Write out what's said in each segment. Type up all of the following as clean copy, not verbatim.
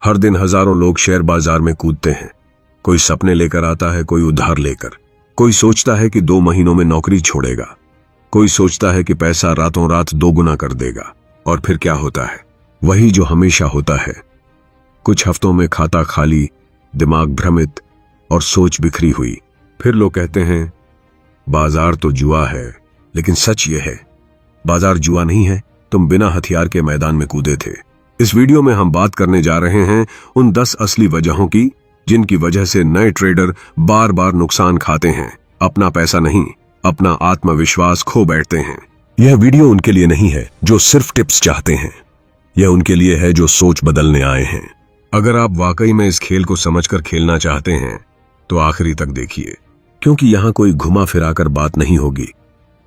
हर दिन हजारों लोग शेयर बाजार में कूदते हैं। कोई सपने लेकर आता है, कोई उधार लेकर। कोई सोचता है कि 2 महीनों में नौकरी छोड़ेगा, कोई सोचता है कि पैसा रातों रात 2 गुना कर देगा। और फिर क्या होता है? वही जो हमेशा होता है। कुछ हफ्तों में खाता खाली, दिमाग भ्रमित और सोच बिखरी हुई। फिर लोग कहते हैं बाजार तो जुआ है, लेकिन सच यह है, बाजार जुआ नहीं है। तुम बिना हथियार के मैदान में कूदे थे। इस वीडियो में हम बात करने जा रहे हैं उन 10 असली वजहों की जिनकी वजह से नए ट्रेडर बार बार नुकसान खाते हैं। अपना पैसा नहीं, अपना आत्मविश्वास खो बैठते हैं। यह वीडियो उनके लिए नहीं है जो सिर्फ टिप्स चाहते हैं, यह उनके लिए है जो सोच बदलने आए हैं। अगर आप वाकई में इस खेल को समझकर खेलना चाहते हैं तो आखिरी तक देखिए, क्योंकि यहां कोई घुमा फिराकर बात नहीं होगी।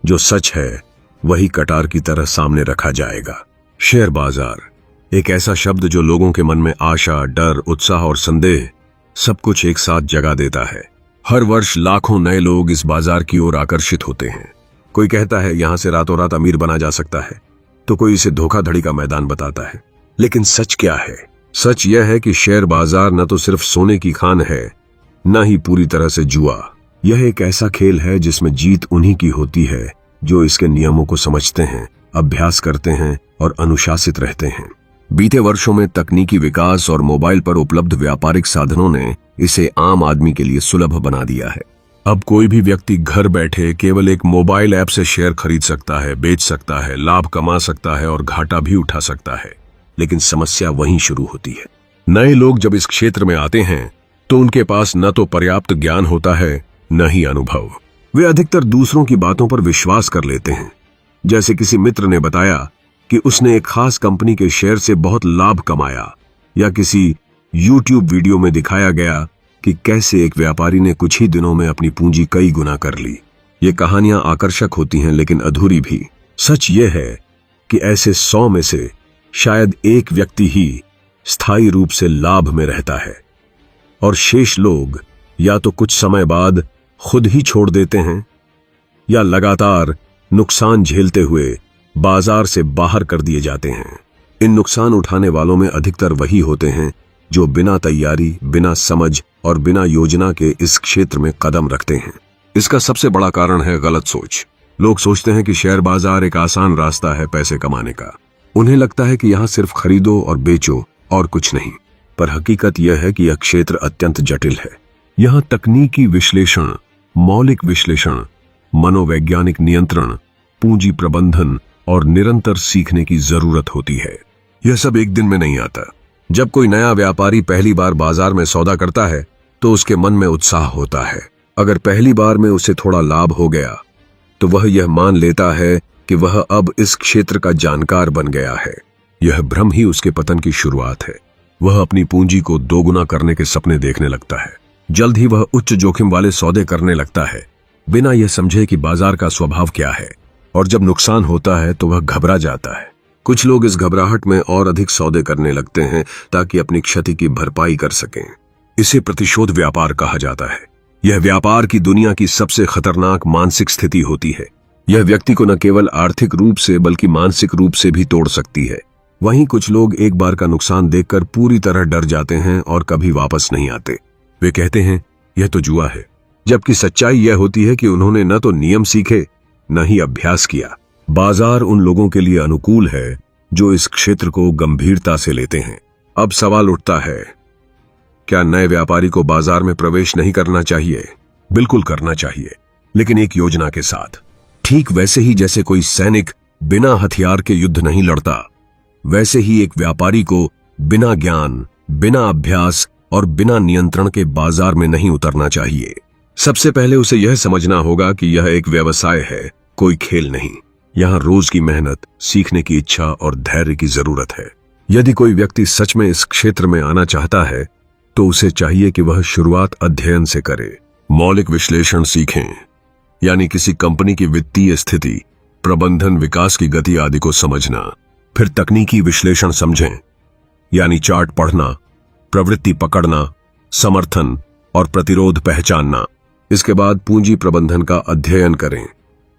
जो सच है वही कटार की तरह सामने रखा जाएगा। शेयर बाजार एक ऐसा शब्द जो लोगों के मन में आशा, डर, उत्साह और संदेह सब कुछ एक साथ जगा देता है। हर वर्ष लाखों नए लोग इस बाजार की ओर आकर्षित होते हैं। कोई कहता है यहां से रातों रात अमीर बना जा सकता है, तो कोई इसे धोखाधड़ी का मैदान बताता है। लेकिन सच क्या है? सच यह है कि शेयर बाजार न तो सिर्फ सोने की खान है, न ही पूरी तरह से जुआ। यह एक ऐसा खेल है जिसमें जीत उन्हीं की होती है जो इसके नियमों को समझते हैं, अभ्यास करते हैं और अनुशासित रहते हैं। बीते वर्षों में तकनीकी विकास और मोबाइल पर उपलब्ध व्यापारिक साधनों ने इसे आम आदमी के लिए सुलभ बना दिया है। अब कोई भी व्यक्ति घर बैठे केवल एक मोबाइल ऐप से शेयर खरीद सकता है, बेच सकता है, लाभ कमा सकता है और घाटा भी उठा सकता है। लेकिन समस्या वहीं शुरू होती है। नए लोग जब इस क्षेत्र में आते हैं तो उनके पास न तो पर्याप्त ज्ञान होता है, न ही अनुभव। वे अधिकतर दूसरों की बातों पर विश्वास कर लेते हैं। जैसे किसी मित्र ने बताया कि उसने एक खास कंपनी के शेयर से बहुत लाभ कमाया, या किसी YouTube वीडियो में दिखाया गया कि कैसे एक व्यापारी ने कुछ ही दिनों में अपनी पूंजी कई गुना कर ली। ये कहानियां आकर्षक होती हैं लेकिन अधूरी भी। सच ये है कि ऐसे 100 में से शायद एक व्यक्ति ही स्थायी रूप से लाभ में रहता है, और शेष लोग या तो कुछ समय बाद खुद ही छोड़ देते हैं या लगातार नुकसान झेलते हुए बाजार से बाहर कर दिए जाते हैं। इन नुकसान उठाने वालों में अधिकतर वही होते हैं जो बिना तैयारी, बिना समझ और बिना योजना के इस क्षेत्र में कदम रखते हैं। इसका सबसे बड़ा कारण है गलत सोच। लोग सोचते हैं कि शेयर बाजार एक आसान रास्ता है पैसे कमाने का। उन्हें लगता है कि यहां सिर्फ खरीदो और बेचो और कुछ नहीं। पर हकीकत यह है कि यह क्षेत्र अत्यंत जटिल है। यहां तकनीकी विश्लेषण, मौलिक विश्लेषण, मनोवैज्ञानिक नियंत्रण, पूंजी प्रबंधन और निरंतर सीखने की जरूरत होती है। यह सब एक दिन में नहीं आता। जब कोई नया व्यापारी पहली बार बाजार में सौदा करता है तो उसके मन में उत्साह होता है। अगर पहली बार में उसे थोड़ा लाभ हो गया तो वह यह मान लेता है कि वह अब इस क्षेत्र का जानकार बन गया है। यह भ्रम ही उसके पतन की शुरुआत है। वह अपनी पूंजी को 2 गुना करने के सपने देखने लगता है। जल्द ही वह उच्च जोखिम वाले सौदे करने लगता है, बिना यह समझे कि बाजार का स्वभाव क्या है। और जब नुकसान होता है तो वह घबरा जाता है। कुछ लोग इस घबराहट में और अधिक सौदे करने लगते हैं ताकि अपनी क्षति की भरपाई कर सकें। इसे प्रतिशोध व्यापार कहा जाता है। यह व्यापार की दुनिया की सबसे खतरनाक मानसिक स्थिति होती है। यह व्यक्ति को न केवल आर्थिक रूप से बल्कि मानसिक रूप से भी तोड़ सकती है। वहीं कुछ लोग एक बार का नुकसान देखकर पूरी तरह डर जाते हैं और कभी वापस नहीं आते। वे कहते हैं यह तो जुआ है, जबकि सच्चाई यह होती है कि उन्होंने न तो नियम सीखे न ही अभ्यास किया। बाजार उन लोगों के लिए अनुकूल है जो इस क्षेत्र को गंभीरता से लेते हैं। अब सवाल उठता है, क्या नए व्यापारी को बाजार में प्रवेश नहीं करना चाहिए? बिल्कुल करना चाहिए, लेकिन एक योजना के साथ। ठीक वैसे ही जैसे कोई सैनिक बिना हथियार के युद्ध नहीं लड़ता, वैसे ही एक व्यापारी को बिना ज्ञान, बिना अभ्यास और बिना नियंत्रण के बाजार में नहीं उतरना चाहिए। सबसे पहले उसे यह समझना होगा कि यह एक व्यवसाय है, कोई खेल नहीं। यहां रोज की मेहनत, सीखने की इच्छा और धैर्य की जरूरत है। यदि कोई व्यक्ति सच में इस क्षेत्र में आना चाहता है तो उसे चाहिए कि वह शुरुआत अध्ययन से करे। मौलिक विश्लेषण सीखें, यानी किसी कंपनी की वित्तीय स्थिति, प्रबंधन, विकास की गति आदि को समझना। फिर तकनीकी विश्लेषण समझें, यानी चार्ट पढ़ना, प्रवृत्ति पकड़ना, समर्थन और प्रतिरोध पहचानना। इसके बाद पूंजी प्रबंधन का अध्ययन करें,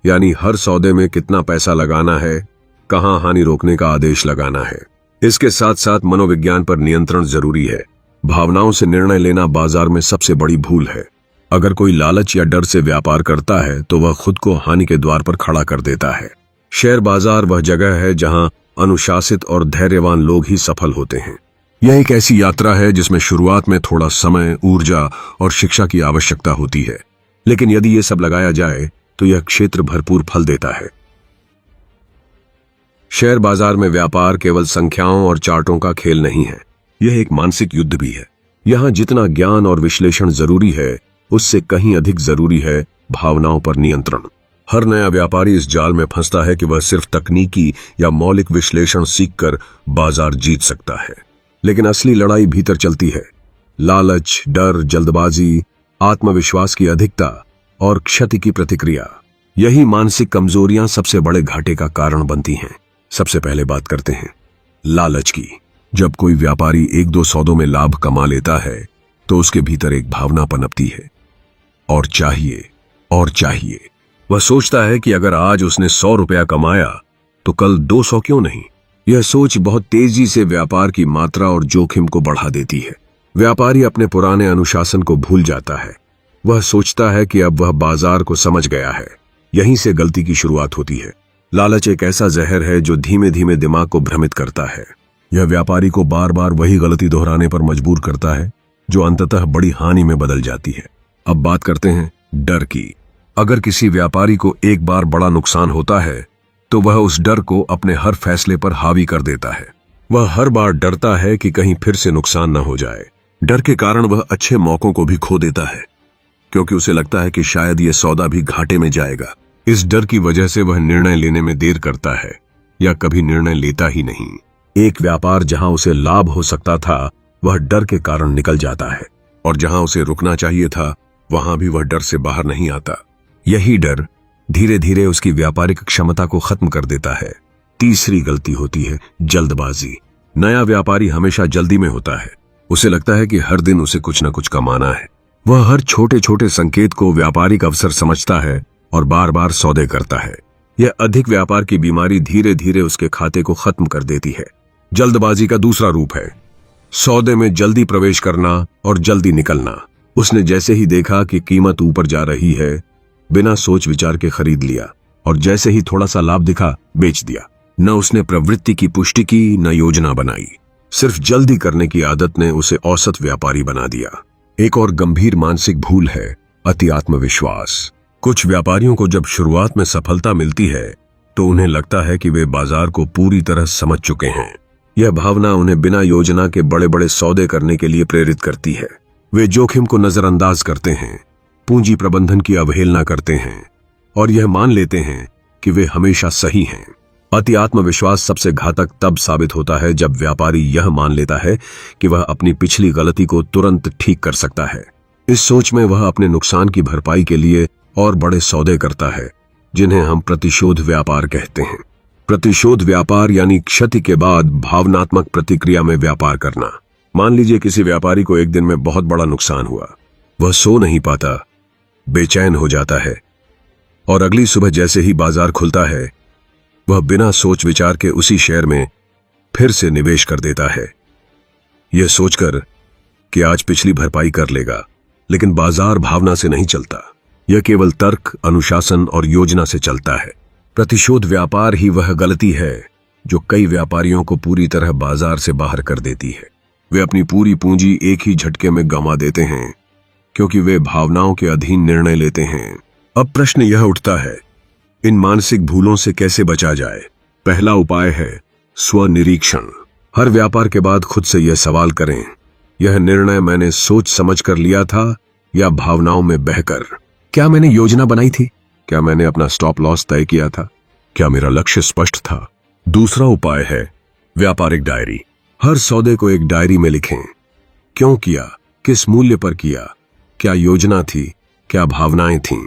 यानी हर सौदे में कितना पैसा लगाना है, कहां हानि रोकने का आदेश लगाना है। इसके साथ साथ मनोविज्ञान पर नियंत्रण जरूरी है। भावनाओं से निर्णय लेना बाजार में सबसे बड़ी भूल है। अगर कोई लालच या डर से व्यापार करता है तो वह खुद को हानि के द्वार पर खड़ा कर देता है। शेयर बाजार वह जगह है जहां अनुशासित और धैर्यवान लोग ही सफल होते हैं। यह एक ऐसी यात्रा है जिसमें शुरुआत में थोड़ा समय, ऊर्जा और शिक्षा की आवश्यकता होती है, लेकिन यदि यह सब लगाया जाए तो यह क्षेत्र भरपूर फल देता है। शेयर बाजार में व्यापार केवल संख्याओं और चार्टों का खेल नहीं है, यह एक मानसिक युद्ध भी है। यहां जितना ज्ञान और विश्लेषण जरूरी है, उससे कहीं अधिक जरूरी है भावनाओं पर नियंत्रण। हर नया व्यापारी इस जाल में फंसता है कि वह सिर्फ तकनीकी या मौलिक विश्लेषण सीखकर बाजार जीत सकता है, लेकिन असली लड़ाई भीतर चलती है। लालच, डर, जल्दबाजी, आत्मविश्वास की अधिकता और क्षति की प्रतिक्रिया, यही मानसिक कमजोरियां सबसे बड़े घाटे का कारण बनती हैं। सबसे पहले बात करते हैं लालच की। जब कोई व्यापारी एक दो सौदों में लाभ कमा लेता है तो उसके भीतर एक भावना पनपती है, और चाहिए और चाहिए। वह सोचता है कि अगर आज उसने 100 रुपया कमाया तो कल 200 क्यों नहीं। यह सोच बहुत तेजी से व्यापार की मात्रा और जोखिम को बढ़ा देती है। व्यापारी अपने पुराने अनुशासन को भूल जाता है। वह सोचता है कि अब वह बाजार को समझ गया है। यहीं से गलती की शुरुआत होती है। लालच एक ऐसा जहर है जो धीमे धीमे दिमाग को भ्रमित करता है। यह व्यापारी को बार बार वही गलती दोहराने पर मजबूर करता है, जो अंततः बड़ी हानि में बदल जाती है। अब बात करते हैं डर की। अगर किसी व्यापारी को एक बार बड़ा नुकसान होता है तो वह उस डर को अपने हर फैसले पर हावी कर देता है। वह हर बार डरता है कि कहीं फिर से नुकसान न हो जाए। डर के कारण वह अच्छे मौकों को भी खो देता है, क्योंकि उसे लगता है कि शायद यह सौदा भी घाटे में जाएगा। इस डर की वजह से वह निर्णय लेने में देर करता है या कभी निर्णय लेता ही नहीं। एक व्यापार जहां उसे लाभ हो सकता था, वह डर के कारण निकल जाता है, और जहां उसे रुकना चाहिए था, वहां भी वह डर से बाहर नहीं आता। यही डर धीरे धीरे उसकी व्यापारिक क्षमता को खत्म कर देता है। तीसरी गलती होती है जल्दबाजी। नया व्यापारी हमेशा जल्दी में होता है। उसे लगता है कि हर दिन उसे कुछ न कुछ कमाना है। वह हर छोटे छोटे संकेत को व्यापारिक अवसर समझता है और बार बार सौदे करता है। यह अधिक व्यापार की बीमारी धीरे धीरे उसके खाते को खत्म कर देती है। जल्दबाजी का दूसरा रूप है सौदे में जल्दी प्रवेश करना और जल्दी निकलना। उसने जैसे ही देखा कि कीमत ऊपर जा रही है, बिना सोच विचार के खरीद लिया, और जैसे ही थोड़ा सा लाभ दिखा, बेच दिया। न उसने प्रवृत्ति की पुष्टि की, न योजना बनाई। सिर्फ जल्दी करने की आदत ने उसे औसत व्यापारी बना दिया। एक और गंभीर मानसिक भूल है अति आत्मविश्वास। कुछ व्यापारियों को जब शुरुआत में सफलता मिलती है तो उन्हें लगता है कि वे बाजार को पूरी तरह समझ चुके हैं। यह भावना उन्हें बिना योजना के बड़े बड़े सौदे करने के लिए प्रेरित करती है। वे जोखिम को नजरअंदाज करते हैं, पूंजी प्रबंधन की अवहेलना करते हैं, और यह मान लेते हैं कि वे हमेशा सही हैं। अति आत्मविश्वास सबसे घातक तब साबित होता है जब व्यापारी यह मान लेता है कि वह अपनी पिछली गलती को तुरंत ठीक कर सकता है। इस सोच में वह अपने नुकसान की भरपाई के लिए और बड़े सौदे करता है, जिन्हें हम प्रतिशोध व्यापार कहते हैं। प्रतिशोध व्यापार यानी क्षति के बाद भावनात्मक प्रतिक्रिया में व्यापार करना। मान लीजिए किसी व्यापारी को एक दिन में बहुत बड़ा नुकसान हुआ। वह सो नहीं पाता, बेचैन हो जाता है, और अगली सुबह जैसे ही बाजार खुलता है, वह बिना सोच विचार के उसी शेयर में फिर से निवेश कर देता है, यह सोचकर कि आज पिछली भरपाई कर लेगा। लेकिन बाजार भावना से नहीं चलता, यह केवल तर्क, अनुशासन और योजना से चलता है। प्रतिशोध व्यापार ही वह गलती है जो कई व्यापारियों को पूरी तरह बाजार से बाहर कर देती है। वे अपनी पूरी पूंजी एक ही झटके में गंवा देते हैं, क्योंकि वे भावनाओं के अधीन निर्णय लेते हैं। अब प्रश्न यह उठता है, इन मानसिक भूलों से कैसे बचा जाए? पहला उपाय है स्वनिरीक्षण। हर व्यापार के बाद खुद से यह सवाल करें, यह निर्णय मैंने सोच समझ कर लिया था या भावनाओं में बहकर? क्या मैंने योजना बनाई थी? क्या मैंने अपना स्टॉप लॉस तय किया था? क्या मेरा लक्ष्य स्पष्ट था? दूसरा उपाय है व्यापारिक डायरी। हर सौदे को एक डायरी में लिखें। क्यों किया? किस मूल्य पर किया? क्या योजना थी? क्या भावनाएं थीं?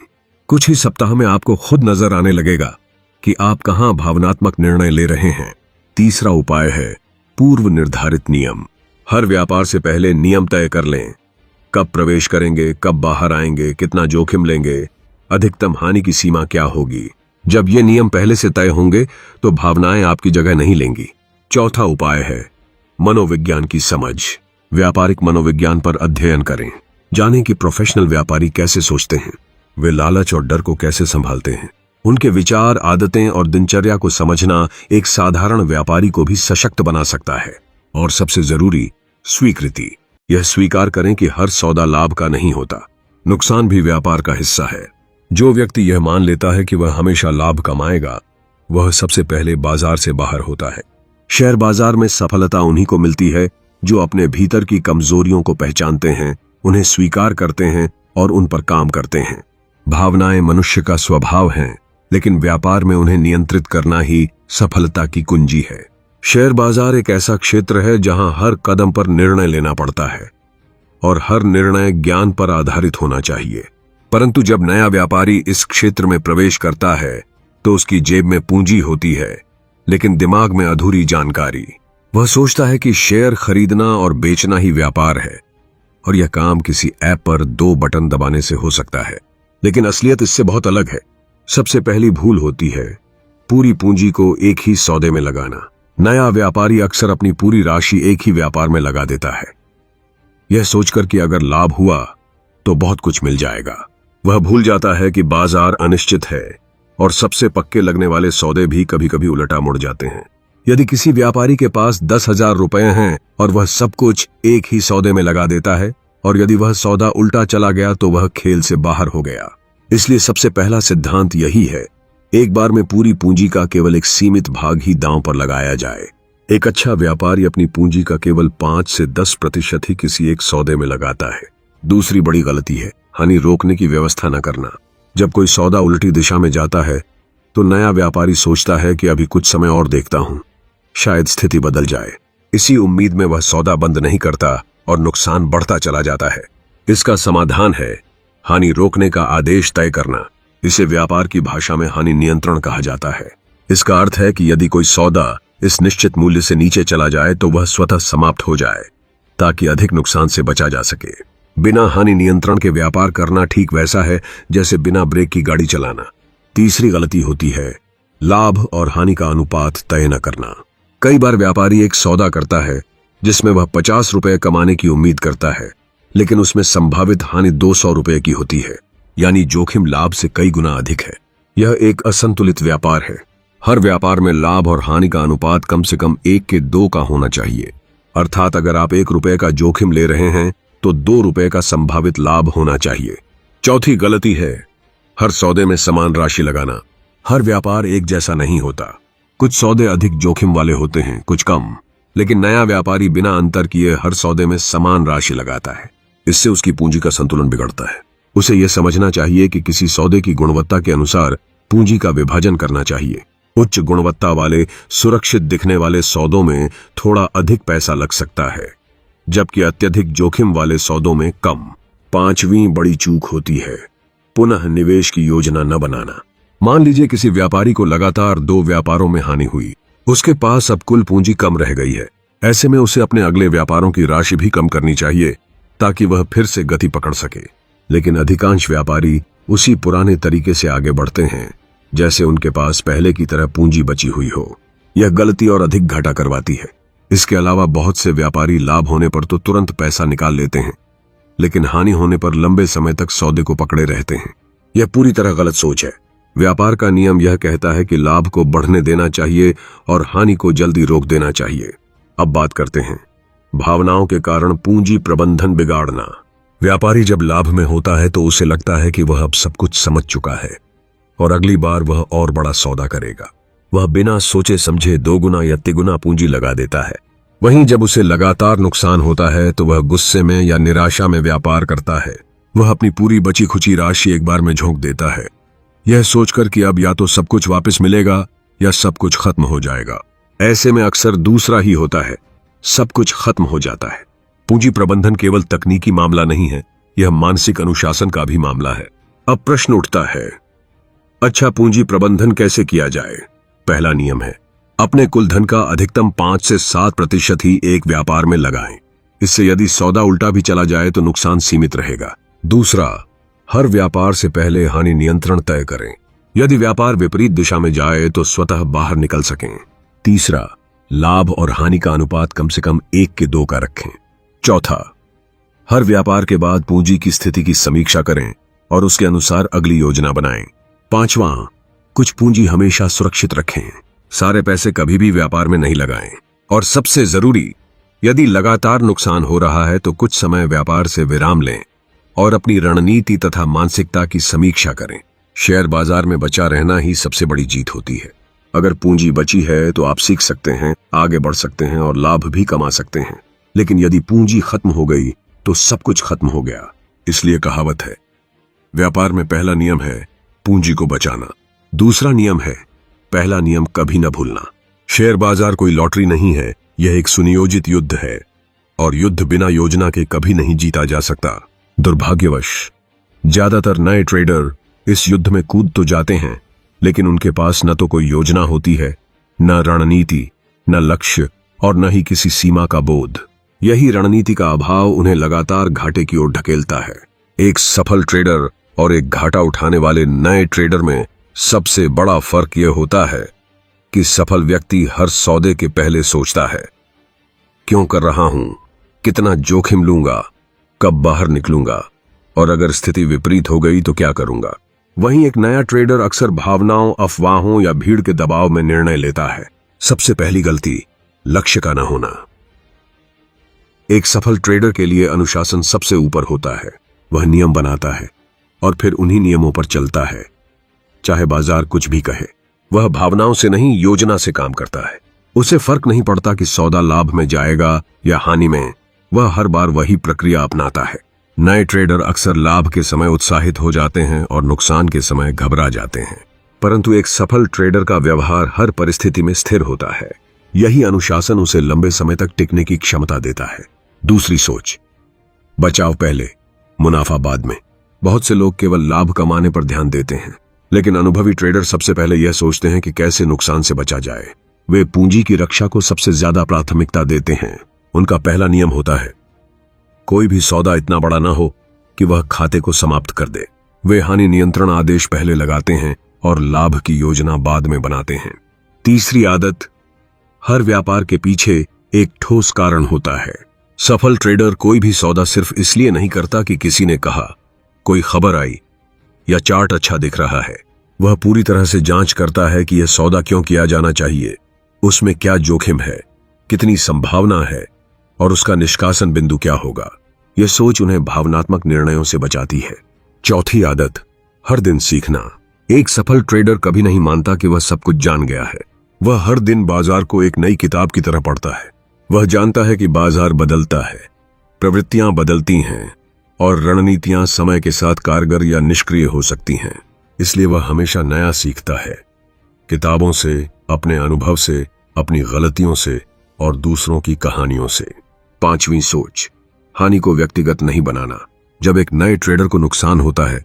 कुछ ही सप्ताह में आपको खुद नजर आने लगेगा कि आप कहां भावनात्मक निर्णय ले रहे हैं। तीसरा उपाय है पूर्व निर्धारित नियम। हर व्यापार से पहले नियम तय कर लें। कब प्रवेश करेंगे, कब बाहर आएंगे, कितना जोखिम लेंगे, अधिकतम हानि की सीमा क्या होगी। जब ये नियम पहले से तय होंगे तो भावनाएं आपकी जगह नहीं लेंगी। चौथा उपाय है मनोविज्ञान की समझ। व्यापारिक मनोविज्ञान पर अध्ययन करें। जानें कि प्रोफेशनल व्यापारी कैसे सोचते हैं, वे लालच और डर को कैसे संभालते हैं। उनके विचार, आदतें और दिनचर्या को समझना एक साधारण व्यापारी को भी सशक्त बना सकता है। और सबसे जरूरी, स्वीकृति। यह स्वीकार करें कि हर सौदा लाभ का नहीं होता, नुकसान भी व्यापार का हिस्सा है। जो व्यक्ति यह मान लेता है कि वह हमेशा लाभ कमाएगा, वह सबसे पहले बाजार से बाहर होता है। शेयर बाजार में सफलता उन्हीं को मिलती है जो अपने भीतर की कमजोरियों को पहचानते हैं, उन्हें स्वीकार करते हैं और उन पर काम करते हैं। भावनाएं मनुष्य का स्वभाव हैं, लेकिन व्यापार में उन्हें नियंत्रित करना ही सफलता की कुंजी है। शेयर बाजार एक ऐसा क्षेत्र है जहां हर कदम पर निर्णय लेना पड़ता है और हर निर्णय ज्ञान पर आधारित होना चाहिए। परंतु जब नया व्यापारी इस क्षेत्र में प्रवेश करता है तो उसकी जेब में पूंजी होती है, लेकिन दिमाग में अधूरी जानकारी। वह सोचता है कि शेयर खरीदना और बेचना ही व्यापार है और यह काम किसी ऐप पर 2 बटन दबाने से हो सकता है। लेकिन असलियत इससे बहुत अलग है। सबसे पहली भूल होती है पूरी पूंजी को एक ही सौदे में लगाना। नया व्यापारी अक्सर अपनी पूरी राशि एक ही व्यापार में लगा देता है, यह सोचकर कि अगर लाभ हुआ तो बहुत कुछ मिल जाएगा। वह भूल जाता है कि बाजार अनिश्चित है और सबसे पक्के लगने वाले सौदे भी कभी कभी उलटा मुड़ जाते हैं। यदि किसी व्यापारी के पास 10,000 रुपए हैं और वह सब कुछ एक ही सौदे में लगा देता है और यदि वह सौदा उल्टा चला गया तो वह खेल से बाहर हो गया। इसलिए सबसे पहला सिद्धांत यही है, एक बार में पूरी पूंजी का केवल एक सीमित भाग ही दांव पर लगाया जाए। एक अच्छा व्यापारी अपनी पूंजी का केवल 5 से 10% ही किसी एक सौदे में लगाता है। दूसरी बड़ी गलती है हानि रोकने की व्यवस्था न करना। जब कोई सौदा उल्टी दिशा में जाता है तो नया व्यापारी सोचता है कि अभी कुछ समय और देखता हूं, शायद स्थिति बदल जाए। इसी उम्मीद में वह सौदा बंद नहीं करता और नुकसान बढ़ता चला जाता है। इसका समाधान है हानि रोकने का आदेश तय करना। इसे व्यापार की भाषा में हानि नियंत्रण कहा जाता है। इसका अर्थ है कि यदि कोई सौदा इस निश्चित मूल्य से नीचे चला जाए तो वह स्वतः समाप्त हो जाए ताकि अधिक नुकसान से बचा जा सके। बिना हानि नियंत्रण के व्यापार करना ठीक वैसा है जैसे बिना ब्रेक की गाड़ी चलाना। तीसरी गलती होती है लाभ और हानि का अनुपात तय न करना। कई बार व्यापारी एक सौदा करता है जिसमें वह 50 रुपए कमाने की उम्मीद करता है, लेकिन उसमें संभावित हानि 200 रुपए की होती है, यानी जोखिम लाभ से कई गुना अधिक है। यह एक असंतुलित व्यापार है। हर व्यापार में लाभ और हानि का अनुपात कम से कम 1 के 2 का होना चाहिए। अर्थात अगर आप 1 रुपए का जोखिम ले रहे हैं तो 2 रुपए का संभावित लाभ होना चाहिए। चौथी गलती है हर सौदे में समान राशि लगाना। हर व्यापार एक जैसा नहीं होता। कुछ सौदे अधिक जोखिम वाले होते हैं, कुछ कम। लेकिन नया व्यापारी बिना अंतर किए हर सौदे में समान राशि लगाता है। इससे उसकी पूंजी का संतुलन बिगड़ता है। उसे यह समझना चाहिए कि किसी सौदे की गुणवत्ता के अनुसार पूंजी का विभाजन करना चाहिए। उच्च गुणवत्ता वाले सुरक्षित दिखने वाले सौदों में थोड़ा अधिक पैसा लग सकता है, जबकि अत्यधिक जोखिम वाले सौदों में कम। 5वीं बड़ी चूक होती है पुनः निवेश की योजना न बनाना। मान लीजिए किसी व्यापारी को लगातार 2 व्यापारों में हानि हुई। उसके पास अब कुल पूंजी कम रह गई है। ऐसे में उसे अपने अगले व्यापारों की राशि भी कम करनी चाहिए ताकि वह फिर से गति पकड़ सके। लेकिन अधिकांश व्यापारी उसी पुराने तरीके से आगे बढ़ते हैं जैसे उनके पास पहले की तरह पूंजी बची हुई हो। यह गलती और अधिक घाटा करवाती है। इसके अलावा बहुत से व्यापारी लाभ होने पर तो तुरंत पैसा निकाल लेते हैं, लेकिन हानि होने पर लंबे समय तक सौदे को पकड़े रहते हैं। यह पूरी तरह गलत सोच है। व्यापार का नियम यह कहता है कि लाभ को बढ़ने देना चाहिए और हानि को जल्दी रोक देना चाहिए। अब बात करते हैं भावनाओं के कारण पूंजी प्रबंधन बिगाड़ना। व्यापारी जब लाभ में होता है तो उसे लगता है कि वह अब सब कुछ समझ चुका है और अगली बार वह और बड़ा सौदा करेगा। वह बिना सोचे समझे 2 गुना या तिगुना पूंजी लगा देता है। वहीं जब उसे लगातार नुकसान होता है तो वह गुस्से में या निराशा में व्यापार करता है। वह अपनी पूरी बची खुची राशि एक बार में झोंक देता है, यह सोचकर कि अब या तो सब कुछ वापस मिलेगा या सब कुछ खत्म हो जाएगा। ऐसे में अक्सर दूसरा ही होता है, सब कुछ खत्म हो जाता है। पूंजी प्रबंधन केवल तकनीकी मामला नहीं है, यह मानसिक अनुशासन का भी मामला है। अब प्रश्न उठता है, अच्छा पूंजी प्रबंधन कैसे किया जाए? पहला नियम है अपने कुल धन का अधिकतम 5 से 7% ही एक व्यापार में लगाएं। इससे यदि सौदा उल्टा भी चला जाए तो नुकसान सीमित रहेगा। दूसरा, हर व्यापार से पहले हानि नियंत्रण तय करें। यदि व्यापार विपरीत दिशा में जाए तो स्वतः बाहर निकल सकें। तीसरा, लाभ और हानि का अनुपात कम से कम 1:2 का रखें। चौथा, हर व्यापार के बाद पूंजी की स्थिति की समीक्षा करें और उसके अनुसार अगली योजना बनाएं। पांचवां, कुछ पूंजी हमेशा सुरक्षित रखें। सारे पैसे कभी भी व्यापार में नहीं लगाएं। और सबसे जरूरी, यदि लगातार नुकसान हो रहा है तो कुछ समय व्यापार से विराम लें और अपनी रणनीति तथा मानसिकता की समीक्षा करें। शेयर बाजार में बचा रहना ही सबसे बड़ी जीत होती है। अगर पूंजी बची है तो आप सीख सकते हैं, आगे बढ़ सकते हैं और लाभ भी कमा सकते हैं। लेकिन यदि पूंजी खत्म हो गई तो सब कुछ खत्म हो गया। इसलिए कहावत है, व्यापार में पहला नियम है पूंजी को बचाना, दूसरा नियम है पहला नियम कभी न भूलना। शेयर बाजार कोई लॉटरी नहीं है, यह एक सुनियोजित युद्ध है और युद्ध बिना योजना के कभी नहीं जीता जा सकता। दुर्भाग्यवश ज्यादातर नए ट्रेडर इस युद्ध में कूद तो जाते हैं, लेकिन उनके पास न तो कोई योजना होती है, न रणनीति, न लक्ष्य और न ही किसी सीमा का बोध। यही रणनीति का अभाव उन्हें लगातार घाटे की ओर ढकेलता है। एक सफल ट्रेडर और एक घाटा उठाने वाले नए ट्रेडर में सबसे बड़ा फर्क यह होता है कि सफल व्यक्ति हर सौदे के पहले सोचता है, क्यों कर रहा हूं, कितना जोखिम लूंगा, कब बाहर निकलूंगा और अगर स्थिति विपरीत हो गई तो क्या करूंगा। वहीं एक नया ट्रेडर अक्सर भावनाओं, अफवाहों या भीड़ के दबाव में निर्णय लेता है। सबसे पहली गलती, लक्ष्य का न होना। एक सफल ट्रेडर के लिए अनुशासन सबसे ऊपर होता है। वह नियम बनाता है और फिर उन्हीं नियमों पर चलता है, चाहे बाजार कुछ भी कहे। वह भावनाओं से नहीं, योजना से काम करता है। उसे फर्क नहीं पड़ता कि सौदा लाभ में जाएगा या हानि में, वह हर बार वही प्रक्रिया अपनाता है। नए ट्रेडर अक्सर लाभ के समय उत्साहित हो जाते हैं और नुकसान के समय घबरा जाते हैं, परंतु एक सफल ट्रेडर का व्यवहार हर परिस्थिति में स्थिर होता है। यही अनुशासन उसे लंबे समय तक टिकने की क्षमता देता है। दूसरी सोच, बचाव पहले, मुनाफा बाद में। बहुत से लोग केवल लाभ कमाने पर ध्यान देते हैं, लेकिन अनुभवी ट्रेडर सबसे पहले यह सोचते हैं कि कैसे नुकसान से बचा जाए। वे पूंजी की रक्षा को सबसे ज्यादा प्राथमिकता देते हैं। उनका पहला नियम होता है, कोई भी सौदा इतना बड़ा ना हो कि वह खाते को समाप्त कर दे। वे हानि नियंत्रण आदेश पहले लगाते हैं और लाभ की योजना बाद में बनाते हैं। तीसरी आदत, हर व्यापार के पीछे एक ठोस कारण होता है। सफल ट्रेडर कोई भी सौदा सिर्फ इसलिए नहीं करता कि किसी ने कहा, कोई खबर आई या चार्ट अच्छा दिख रहा है। वह पूरी तरह से जांच करता है कि यह सौदा क्यों किया जाना चाहिए, उसमें क्या जोखिम है, कितनी संभावना है और उसका निष्कासन बिंदु क्या होगा। यह सोच उन्हें भावनात्मक निर्णयों से बचाती है। चौथी आदत, हर दिन सीखना। एक सफल ट्रेडर कभी नहीं मानता कि वह सब कुछ जान गया है। वह हर दिन बाजार को एक नई किताब की तरह पढ़ता है। वह जानता है कि बाजार बदलता है, प्रवृत्तियां बदलती हैं और रणनीतियां समय के साथ कारगर या निष्क्रिय हो सकती हैं। इसलिए वह हमेशा नया सीखता है, किताबों से, अपने अनुभव से, अपनी गलतियों से और दूसरों की कहानियों से। पांचवी सोच, हानि को व्यक्तिगत नहीं बनाना। जब एक नए ट्रेडर को नुकसान होता है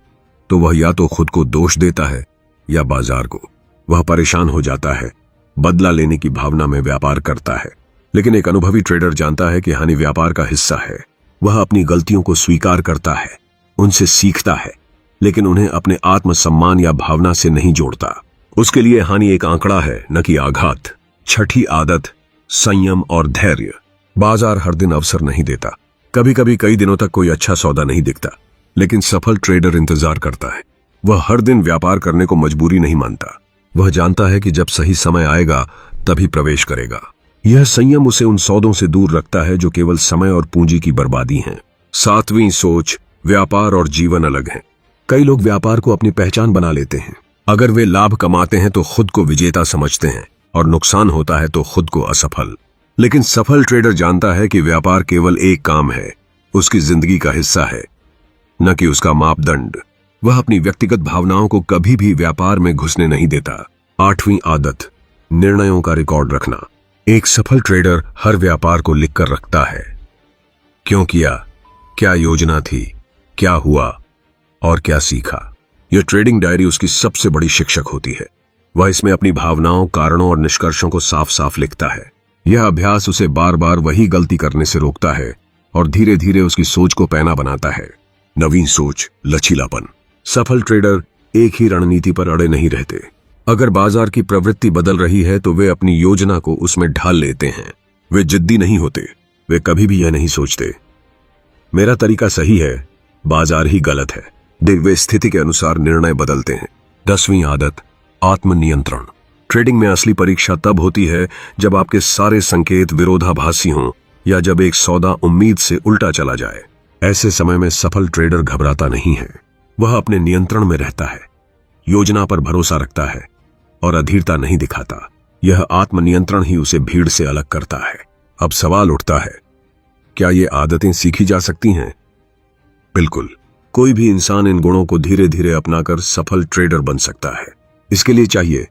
तो वह या तो खुद को दोष देता है या बाजार को। वह परेशान हो जाता है, बदला लेने की भावना में व्यापार करता है। लेकिन एक अनुभवी ट्रेडर जानता है कि हानि व्यापार का हिस्सा है। वह अपनी गलतियों को स्वीकार करता है, उनसे सीखता है, लेकिन उन्हें अपने आत्मसम्मान या भावना से नहीं जोड़ता। उसके लिए हानि एक आंकड़ा है, न कि आघात। छठी आदत, संयम और धैर्य। बाजार हर दिन अवसर नहीं देता। कभी कभी कई दिनों तक कोई अच्छा सौदा नहीं दिखता, लेकिन सफल ट्रेडर इंतजार करता है। वह हर दिन व्यापार करने को मजबूरी नहीं मानता। वह जानता है कि जब सही समय आएगा तभी प्रवेश करेगा। यह संयम उसे उन सौदों से दूर रखता है जो केवल समय और पूंजी की बर्बादी हैं। सातवीं सोच, व्यापार और जीवन अलग हैं। कई लोग व्यापार को अपनी पहचान बना लेते हैं। अगर वे लाभ कमाते हैं तो खुद को विजेता समझते हैं और नुकसान होता है तो खुद को असफल। लेकिन सफल ट्रेडर जानता है कि व्यापार केवल एक काम है, उसकी जिंदगी का हिस्सा है, न कि उसका मापदंड। वह अपनी व्यक्तिगत भावनाओं को कभी भी व्यापार में घुसने नहीं देता। आठवीं आदत, निर्णयों का रिकॉर्ड रखना। एक सफल ट्रेडर हर व्यापार को लिखकर रखता है। क्यों किया, क्या योजना थी, क्या हुआ और क्या सीखा। यह ट्रेडिंग डायरी उसकी सबसे बड़ी शिक्षक होती है। वह इसमें अपनी भावनाओं, कारणों और निष्कर्षों को साफ साफ लिखता है। यह अभ्यास उसे बार बार वही गलती करने से रोकता है और धीरे धीरे उसकी सोच को पैना बनाता है। नवीन सोच, लचीलापन। सफल ट्रेडर एक ही रणनीति पर अड़े नहीं रहते। अगर बाजार की प्रवृत्ति बदल रही है तो वे अपनी योजना को उसमें ढाल लेते हैं। वे जिद्दी नहीं होते, वे कभी भी यह नहीं सोचते मेरा तरीका सही है, बाजार ही गलत है। वे स्थिति के अनुसार निर्णय बदलते हैं। 10वीं आदत, आत्मनियंत्रण। ट्रेडिंग में असली परीक्षा तब होती है जब आपके सारे संकेत विरोधाभासी हों या जब एक सौदा उम्मीद से उल्टा चला जाए। ऐसे समय में सफल ट्रेडर घबराता नहीं है, वह अपने नियंत्रण में रहता है, योजना पर भरोसा रखता है और अधीरता नहीं दिखाता। यह आत्मनियंत्रण ही उसे भीड़ से अलग करता है। अब सवाल उठता है, क्या ये आदतें सीखी जा सकती हैं? बिल्कुल, कोई भी इंसान इन गुणों को धीरे धीरे अपनाकर सफल ट्रेडर बन सकता है। इसके लिए चाहिए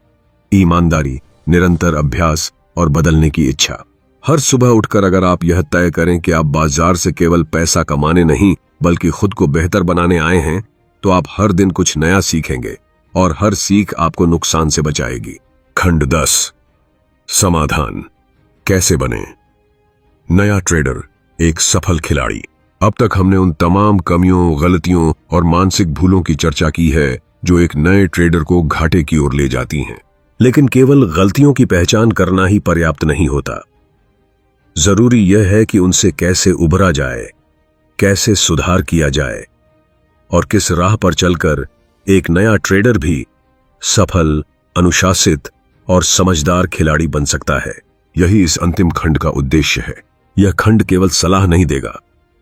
ईमानदारी, निरंतर अभ्यास और बदलने की इच्छा। हर सुबह उठकर अगर आप यह तय करें कि आप बाजार से केवल पैसा कमाने नहीं बल्कि खुद को बेहतर बनाने आए हैं, तो आप हर दिन कुछ नया सीखेंगे और हर सीख आपको नुकसान से बचाएगी। खंड 10, समाधान। कैसे बने नया ट्रेडर, एक सफल खिलाड़ी। अब तक हमने उन तमाम कमियों, गलतियों और मानसिक भूलों की चर्चा की है जो एक नए ट्रेडर को घाटे की ओर ले जाती हैं। लेकिन केवल गलतियों की पहचान करना ही पर्याप्त नहीं होता। जरूरी यह है कि उनसे कैसे उभरा जाए, कैसे सुधार किया जाए और किस राह पर चलकर एक नया ट्रेडर भी सफल, अनुशासित और समझदार खिलाड़ी बन सकता है। यही इस अंतिम खंड का उद्देश्य है। यह खंड केवल सलाह नहीं देगा,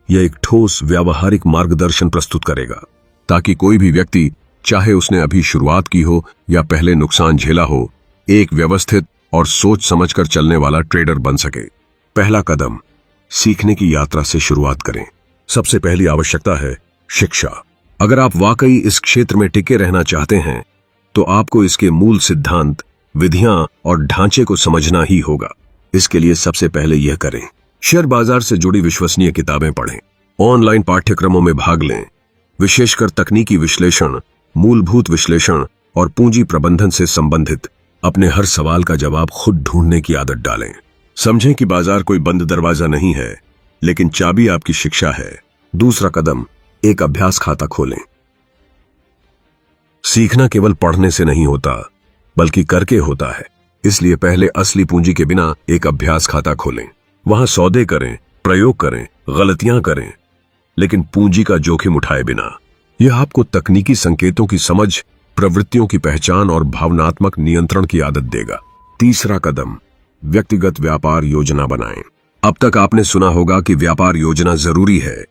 यह एक ठोस व्यावहारिक मार्गदर्शन प्रस्तुत करेगा ताकि कोई भी व्यक्ति, चाहे उसने अभी शुरुआत की हो या पहले नुकसान झेला हो, एक व्यवस्थित और सोच समझकर चलने वाला ट्रेडर बन सके। पहला कदम, सीखने की यात्रा से शुरुआत करें। सबसे पहली आवश्यकता है शिक्षा। अगर आप वाकई इस क्षेत्र में टिके रहना चाहते हैं तो आपको इसके मूल सिद्धांत, विधियां और ढांचे को समझना ही होगा। इसके लिए सबसे पहले यह करें, शेयर बाजार से जुड़ी विश्वसनीय किताबें पढ़ें, ऑनलाइन पाठ्यक्रमों में भाग लें, विशेषकर तकनीकी विश्लेषण, मूलभूत विश्लेषण और पूंजी प्रबंधन से संबंधित अपने हर सवाल का जवाब खुद ढूंढने की आदत डालें। समझें कि बाजार कोई बंद दरवाजा नहीं है, लेकिन चाबी आपकी शिक्षा है। दूसरा कदम, एक अभ्यास खाता खोलें। सीखना केवल पढ़ने से नहीं होता बल्कि करके होता है। इसलिए पहले असली पूंजी के बिना एक अभ्यास खाता खोलें। वहां सौदे करें, प्रयोग करें, गलतियां करें, लेकिन पूंजी का जोखिम उठाए बिना। यह आपको तकनीकी संकेतों की समझ, प्रवृत्तियों की पहचान और भावनात्मक नियंत्रण की आदत देगा। तीसरा कदम, व्यक्तिगत व्यापार योजना बनाएं। अब तक आपने सुना होगा कि व्यापार योजना जरूरी है,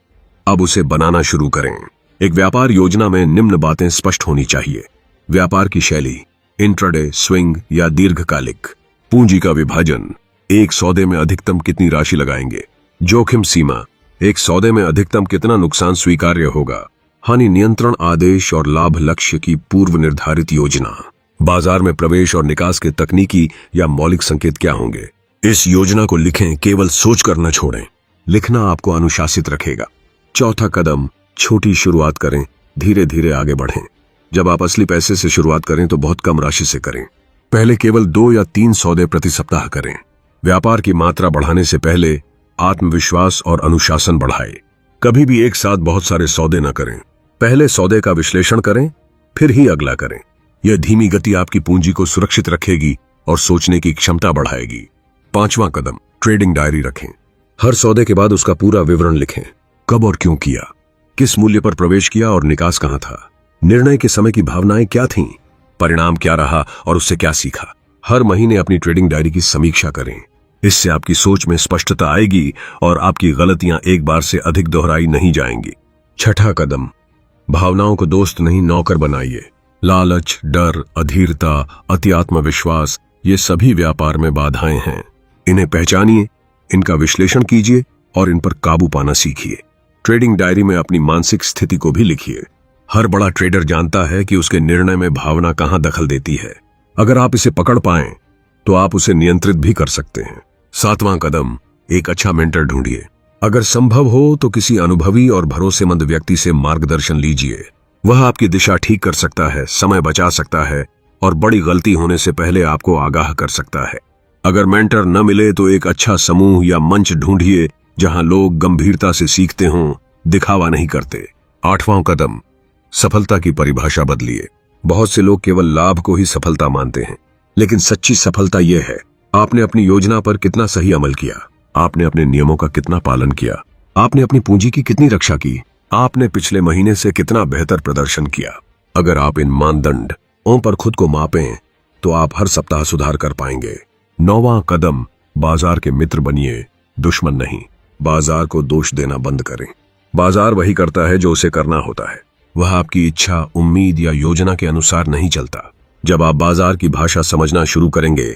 अब उसे बनाना शुरू करें। एक व्यापार योजना में निम्न बातें स्पष्ट होनी चाहिए। व्यापार की शैली, इंट्राडे, स्विंग या दीर्घकालिक। पूंजी का विभाजन, एक सौदे में अधिकतम कितनी राशि लगाएंगे। जोखिम सीमा, एक सौदे में अधिकतम कितना नुकसान स्वीकार्य होगा। हानि नियंत्रण आदेश और लाभ लक्ष्य की पूर्व निर्धारित योजना। बाजार में प्रवेश और निकास के तकनीकी या मौलिक संकेत क्या होंगे। इस योजना को लिखें, केवल सोचकर न छोड़ें। लिखना आपको अनुशासित रखेगा। चौथा कदम, छोटी शुरुआत करें, धीरे धीरे आगे बढ़ें। जब आप असली पैसे से शुरुआत करें तो बहुत कम राशि से करें। पहले केवल 2 या 3 सौदे प्रति सप्ताह करें। व्यापार की मात्रा बढ़ाने से पहले आत्मविश्वास और अनुशासन बढ़ाएं। कभी भी एक साथ बहुत सारे सौदे न करें। पहले सौदे का विश्लेषण करें, फिर ही अगला करें। यह धीमी गति आपकी पूंजी को सुरक्षित रखेगी और सोचने की क्षमता बढ़ाएगी। पांचवां कदम, ट्रेडिंग डायरी रखें। हर सौदे के बाद उसका पूरा विवरण लिखें। कब और क्यों किया, किस मूल्य पर प्रवेश किया और निकास कहां था, निर्णय के समय की भावनाएं क्या थीं, परिणाम क्या रहा और उससे क्या सीखा। हर महीने अपनी ट्रेडिंग डायरी की समीक्षा करें। इससे आपकी सोच में स्पष्टता आएगी और आपकी गलतियां एक बार से अधिक दोहराई नहीं जाएंगी। छठा कदम, भावनाओं को दोस्त नहीं नौकर बनाइए। लालच, डर, अधीरता, अति आत्मविश्वास, ये सभी व्यापार में बाधाएं हैं। इन्हें पहचानिए, इनका विश्लेषण कीजिए और इन पर काबू पाना सीखिए। ट्रेडिंग डायरी में अपनी मानसिक स्थिति को भी लिखिए। हर बड़ा ट्रेडर जानता है कि उसके निर्णय में भावना कहां दखल देती है। अगर आप इसे पकड़ पाएं तो आप उसे नियंत्रित भी कर सकते हैं। सातवां कदम, एक अच्छा मेंटर ढूंढिए। अगर संभव हो तो किसी अनुभवी और भरोसेमंद व्यक्ति से मार्गदर्शन लीजिए। वह आपकी दिशा ठीक कर सकता है, समय बचा सकता है और बड़ी गलती होने से पहले आपको आगाह कर सकता है। अगर मेंटर न मिले तो एक अच्छा समूह या मंच ढूंढिए जहां लोग गंभीरता से सीखते हों, दिखावा नहीं करते। आठवां कदम, सफलता की परिभाषा बदलिए। बहुत से लोग केवल लाभ को ही सफलता मानते हैं, लेकिन सच्ची सफलता यह है आपने अपनी योजना पर कितना सही अमल किया, आपने अपने नियमों का कितना पालन किया, आपने अपनी पूंजी की कितनी रक्षा की, आपने पिछले महीने से कितना बेहतर प्रदर्शन किया। अगर आप इन मानदंडों पर खुद को मापें तो आप हर सप्ताह सुधार कर पाएंगे। 9वां कदम, बाजार के मित्र बनिए, दुश्मन नहीं। बाजार को दोष देना बंद करें। बाजार वही करता है जो उसे करना होता है। वह आपकी इच्छा, उम्मीद या योजना के अनुसार नहीं चलता। जब आप बाजार की भाषा समझना शुरू करेंगे,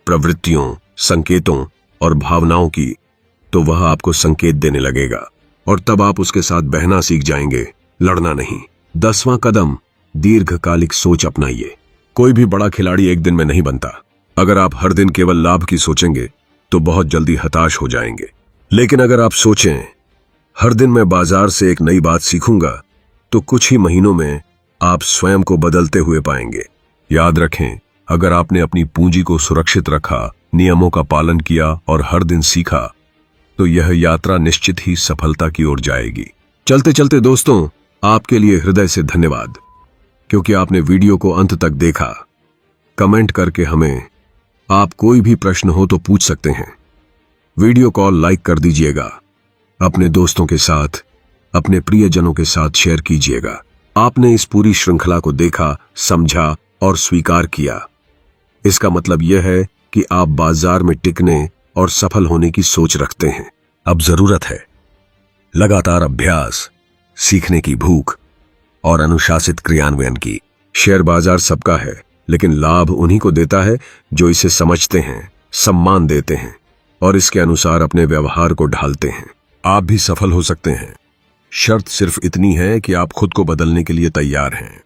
प्रवृत्तियों, संकेतों और भावनाओं की, तो वह आपको संकेत देने लगेगा और तब आप उसके साथ बहना सीख जाएंगे, लड़ना नहीं। 10वां कदम, दीर्घकालिक सोच अपनाइए। कोई भी बड़ा खिलाड़ी एक दिन में नहीं बनता। अगर आप हर दिन केवल लाभ की सोचेंगे तो बहुत जल्दी हताश हो जाएंगे। लेकिन अगर आप सोचें, हर दिन मैं बाजार से एक नई बात सीखूंगा, तो कुछ ही महीनों में आप स्वयं को बदलते हुए पाएंगे। याद रखें, अगर आपने अपनी पूंजी को सुरक्षित रखा, नियमों का पालन किया और हर दिन सीखा, तो यह यात्रा निश्चित ही सफलता की ओर जाएगी। चलते चलते दोस्तों, आपके लिए हृदय से धन्यवाद, क्योंकि आपने वीडियो को अंत तक देखा। कमेंट करके हमें आप कोई भी प्रश्न हो तो पूछ सकते हैं। वीडियो को लाइक कर दीजिएगा। अपने दोस्तों के साथ, अपने प्रियजनों के साथ शेयर कीजिएगा। आपने इस पूरी श्रृंखला को देखा, समझा और स्वीकार किया। इसका मतलब यह है कि आप बाजार में टिकने और सफल होने की सोच रखते हैं। अब जरूरत है लगातार अभ्यास, सीखने की भूख और अनुशासित क्रियान्वयन की। शेयर बाजार सबका है, लेकिन लाभ उन्हीं को देता है जो इसे समझते हैं, सम्मान देते हैं और इसके अनुसार अपने व्यवहार को ढालते हैं। आप भी सफल हो सकते हैं। शर्त सिर्फ इतनी है कि आप खुद को बदलने के लिए तैयार हैं।